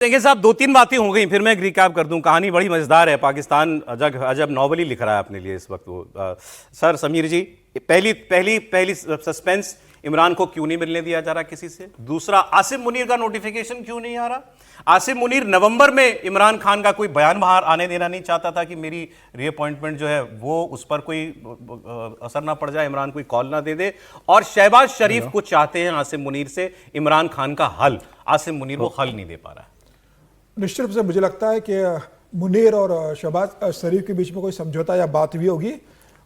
देखिए साहब, दो तीन बातें हो गई, फिर मैं एक रिकैप कर दूं। कहानी बड़ी मजेदार है। पाकिस्तान अजब नॉवल ही लिख रहा है अपने लिए इस वक्त वो। सर समीर जी, पहली सस्पेंस, इमरान को क्यों नहीं मिलने दिया जा रहा किसी से? दूसरा, आसिम मुनीर का नोटिफिकेशन क्यों नहीं आ रहा? आसिम मुनीर नवंबर में इमरान खान का कोई बयान बाहर आने देना नहीं चाहता था कि मेरी रीअपॉइंटमेंट जो है वो उस पर कोई असर ना पड़ जाए, इमरान कोई कॉल ना दे दे। और शहबाज शरीफ को चाहते हैं आसिम मुनीर से इमरान खान का हल, आसिम मुनीर वो हल नहीं दे पा रहा है। निश्चित रूप से मुझे लगता है कि मुनीर और शहबाज शरीफ के बीच में कोई समझौता या बात हुई होगी।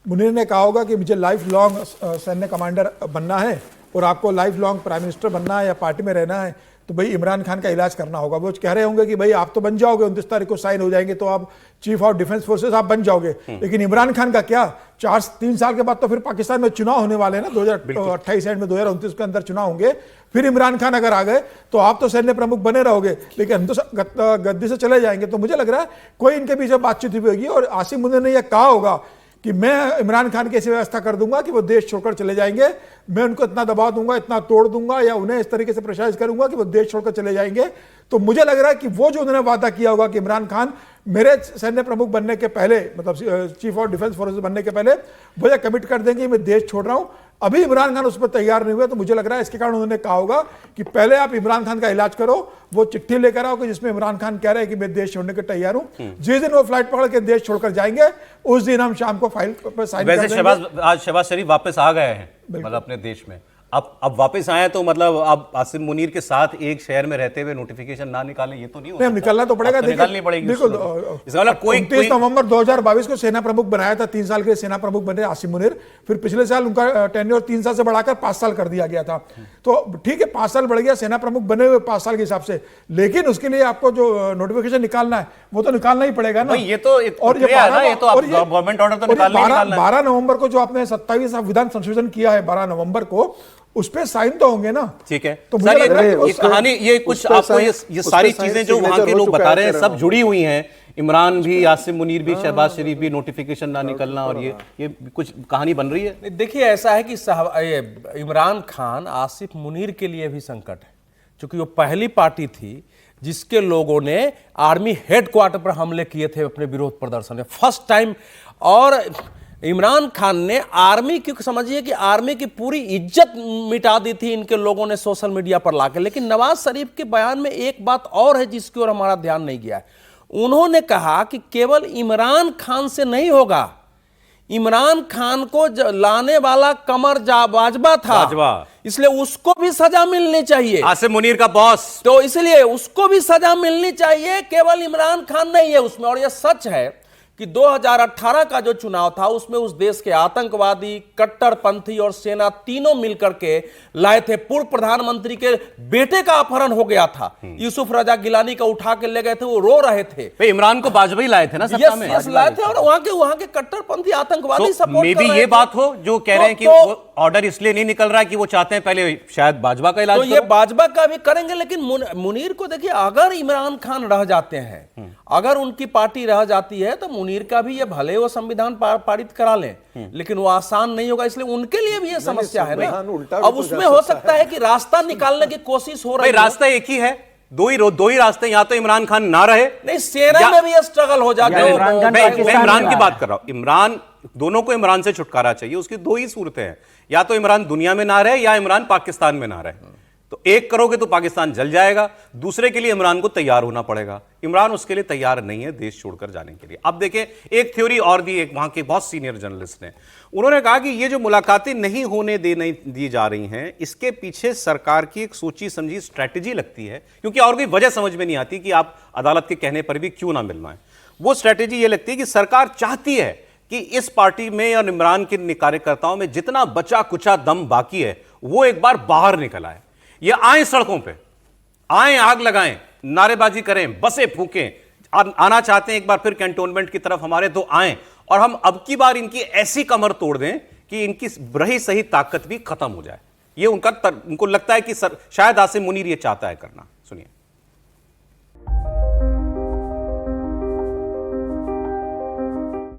मुनीर ने कहा होगा कि मुझे लाइफ लॉन्ग सैन्य कमांडर बनना है और आपको लाइफ लॉन्ग प्राइम मिनिस्टर बनना है या पार्टी में रहना है, तो भाई इमरान खान का इलाज करना होगा। वो कह रहे होंगे कि भाई आप तो बन जाओगे, 29 तारीख को साइन हो जाएंगे तो आप चीफ ऑफ डिफेंस फोर्सेस आप बन जाओगे, लेकिन इमरान खान का क्या? 3 साल के बाद तो फिर पाकिस्तान में चुनाव होने वाले हैं ना, 2028 एंड में 2029 के अंदर चुनाव होंगे। फिर इमरान खान अगर आ गए तो आप तो सैन्य प्रमुख बने रहोगे, लेकिन हम तो गद्दी से चले जाएंगे। तो मुझे लग रहा है कोई इनके पीछे बातचीत हुई होगी और आसिम मुनीर ने यह कहा होगा कि मैं इमरान खान की ऐसी व्यवस्था कर दूंगा कि वो देश छोड़कर चले जाएंगे, मैं उनको इतना दबा दूंगा, इतना तोड़ दूंगा या उन्हें इस तरीके से प्रेशराइज करूंगा कि वो देश छोड़कर चले जाएंगे। तो मुझे लग रहा है कि वो जो उन्होंने वादा किया होगा कि इमरान खान मेरे सैन्य प्रमुख बनने के पहले, मतलब चीफ ऑफ डिफेंस फोर्सेस बनने के पहले वो ये कमिट कर देंगे मैं देश छोड़ रहा हूं, अभी इमरान खान उस पर तैयार नहीं हुए। तो मुझे लग रहा है इसके कारण उन्होंने कहा होगा कि पहले आप इमरान खान का इलाज करो, वो चिट्ठी लेकर आओ कि जिसमें इमरान खान कह रहे हैं कि मैं देश छोड़ने के तैयार हूं। जिस दिन वो फ्लाइट पकड़ के देश छोड़कर जाएंगे उस दिन हम शाम को फाइल पर साइन कर देंगे। आज शहबाज शरीफ वापस आ गए हैं, मतलब अपने देश में। अब वापस आए तो मतलब अब आसिम मुनीर के साथ एक शहर में रहते हुए नोटिफिकेशन ना निकालें, ये तो नहीं हो सकता। निकलना तो पड़ेगा, निकालनी पड़ेगी। बिल्कुल। 29 नवंबर 2022 को सेना प्रमुख बनाया था, 3 साल के लिए सेना प्रमुख बने आसिम मुनीर। फिर पिछले साल उनका टेन्योर 3 साल से बढ़ाकर 5 साल कर दिया गया था। तो ठीक है, 5 साल बढ़ गया, सेना प्रमुख बने हुए 5 साल के हिसाब से, लेकिन उसके लिए आपको जो नोटिफिकेशन निकालना है वो तो निकालना ही पड़ेगा ना। ये तो और गवर्नमेंट ऑर्डर तो निकालना ही निकालना है। 12 नवंबर को जो आपने 27 विधान संशोधन किया है 12 नवंबर को, उस पे साइन तो होंगे ना। ठीक है, तो सर ये कहानी, ये कुछ आपको ये सारी चीजें जो वहां के लोग बता रहे हैं सब जुड़ी हुई हैं। इमरान भी, आसिम मुनीर भी, शहबाज शरीफ भी, नोटिफिकेशन ना निकलना, और ये कुछ कहानी बन रही है। देखिए ऐसा है कि इमरान खान आसिफ मुनीर के लिए भी संकट है, क्योंकि वो पहली पार्टी थी जिसके लोगों ने आर्मी हेडक्वार्टर पर हमले किए थे अपने विरोध प्रदर्शन में फर्स्ट टाइम। और इमरान खान ने आर्मी की, समझिए कि आर्मी की पूरी इज्जत मिटा दी थी इनके लोगों ने सोशल मीडिया पर लाकर। लेकिन नवाज शरीफ के बयान में एक बात और है जिसकी ओर हमारा ध्यान नहीं गया है। उन्होंने कहा कि केवल इमरान खान से नहीं होगा, इमरान खान को लाने वाला कमर बाजवा था, इसलिए उसको भी सजा मिलनी चाहिए। आसिम मुनीर का बॉस, तो इसलिए उसको भी सजा मिलनी चाहिए, केवल इमरान खान नहीं है उसमें। और यह सच है कि 2018 का जो चुनाव था उसमें उस देश के आतंकवादी, कट्टरपंथी और सेना तीनों मिलकर के लाए थे। पूर्व प्रधानमंत्री के बेटे का अपहरण हो गया था, यूसुफ रजा गिलानी का उठा के ले गए थे, वो रो रहे थे। इमरान को वाजपेयी लाए थे ना सत्ता में। यस लाए थे, और वहां के कट्टरपंथी आतंकवादी सपोर्ट कर रहे थे। ये बात हो जो कह रहे हैं कि वो ऑर्डर इसलिए नहीं निकल रहा है कि वो चाहते हैं पहले शायद बाजवा का इलाज। तो ये बाजवा का भी करेंगे, लेकिन मुनीर को देखिए, अगर इमरान खान रह जाते हैं, अगर उनकी पार्टी रह जाती है तो मुनीर का भी ये भले वो संविधान पारित करा लें, लेकिन वो आसान नहीं होगा। इसलिए उनके लिए भी ये समस्या है ना। अब उसमें हो सकता है कि रास्ता निकालने की कोशिश हो रही है। रास्ता एक ही है, दो ही रास्ते, या तो इमरान खान ना रहे, नहीं सेना में भी ये स्ट्रगल हो जाता है। मैं इमरान की बात कर रहा हूं। इमरान, दोनों को इमरान से छुटकारा चाहिए। उसकी दो ही सूरतें हैं, या तो इमरान दुनिया में ना रहे या इमरान पाकिस्तान में ना रहे। तो एक करोगे तो पाकिस्तान जल जाएगा, दूसरे के लिए इमरान को तैयार होना पड़ेगा। इमरान उसके लिए तैयार नहीं है देश छोड़कर जाने के लिए। अब देखें, एक थ्योरी और दी एक वहां के बहुत सीनियर जर्नलिस्ट ने, उन्होंने कहा कि ये जो मुलाकातें नहीं होने दी जा रही हैं, इसके पीछे सरकार की एक सोची समझी स्ट्रैटेजी लगती है, क्योंकि और कोई वजह समझ में नहीं आती कि आप अदालत के कहने पर भी क्यों ना मिलना है। वो स्ट्रैटेजी ये लगती है कि सरकार चाहती है कि इस पार्टी में और इमरान के कार्यकर्ताओं में जितना बचा कुचा दम बाकी है वो एक बार बाहर निकल आए। ये आए सड़कों पे, आए आग लगाएं, नारेबाजी करें, बसें फूकें, आना चाहते हैं एक बार फिर कैंटोनमेंट की तरफ हमारे, तो आए, और हम अब की बार इनकी ऐसी कमर तोड़ दें कि इनकी रही सही ताकत भी खत्म हो जाए। ये उनको लगता है कि शायद आसिम मुनीर ये चाहता है करना। सुनिए।